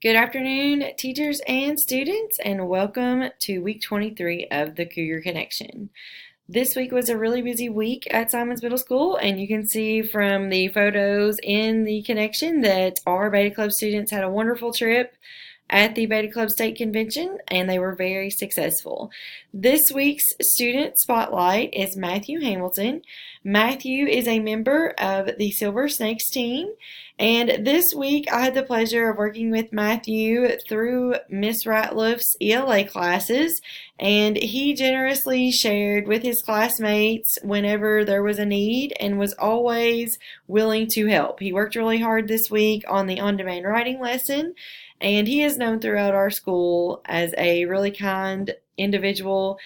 Good afternoon, teachers and students, and welcome to week 23 of the Cougar Connection. This week was a really busy week at Simons Middle School, and you can see from the photos in the connection that our Beta Club students had a wonderful trip at the Beta Club State Convention, and they were very successful. This week's student spotlight is Matthew Hamilton. Matthew is a member of the Silver Snakes team, and this week I had the pleasure of working with Matthew through Miss Ratliff's ELA classes, and he generously shared with his classmates whenever there was a need and was always willing to help. He worked really hard this week on the on-demand writing lesson, and he is known throughout our school as a really kind individual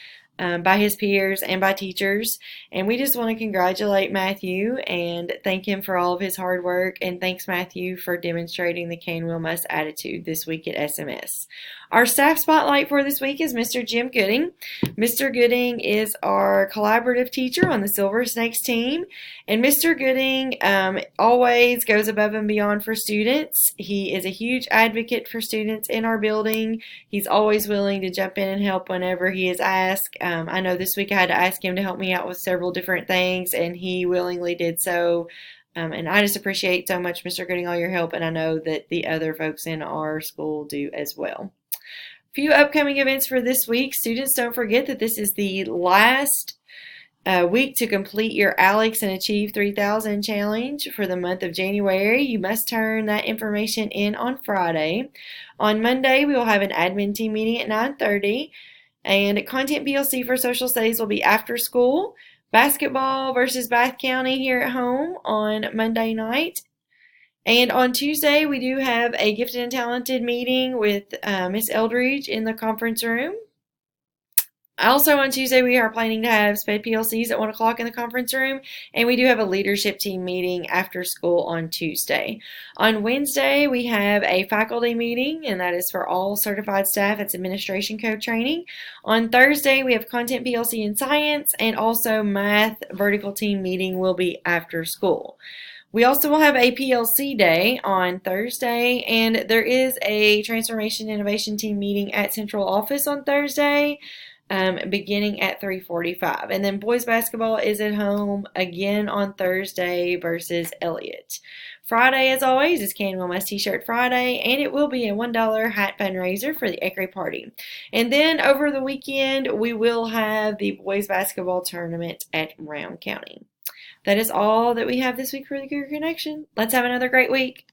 by his peers and by teachers. And we just want to congratulate Matthew and thank him for all of his hard work. And thanks, Matthew, for demonstrating the can, will, must attitude this week at SMS. Our staff spotlight for this week is Mr. Jim Gooding. Mr. Gooding is our collaborative teacher on the Silver Snakes team. And Mr. Gooding always goes above and beyond for students. He is a huge advocate for students in our building. He's always willing to jump in and help whenever he is asked. I know this week I had to ask him to help me out with several different things, and he willingly did so. And I just appreciate so much, Mr. Gooding, all your help, and I know that the other folks in our school do as well. Few upcoming events for this week. Students, don't forget that this is the last week to complete your Alex and Achieve 3000 challenge for the month of January. You must turn that information in on Friday. On Monday, we will have an admin team meeting at 9:30, and Content PLC for Social Studies will be after school. Basketball versus Bath County here at home on Monday night. And on Tuesday, we do have a Gifted and Talented meeting with Miss Eldridge in the conference room. Also on Tuesday, we are planning to have SPED PLCs at 1 o'clock in the conference room, and we do have a leadership team meeting after school on Tuesday. On Wednesday, we have a faculty meeting, and that is for all certified staff. It's administration code training. On Thursday, we have Content PLC and Science, and also Math vertical team meeting will be after school. We also will have a PLC day on Thursday, and there is a Transformation Innovation Team meeting at Central Office on Thursday, beginning at 3:45. And then boys basketball is at home again on Thursday versus Elliott. Friday, as always, is Can, Will, Must T-shirt Friday, and it will be a $1 hat fundraiser for the Ecre party. And then over the weekend, we will have the boys basketball tournament at Brown County. That is all that we have this week for the Cougar Connection. Let's have another great week.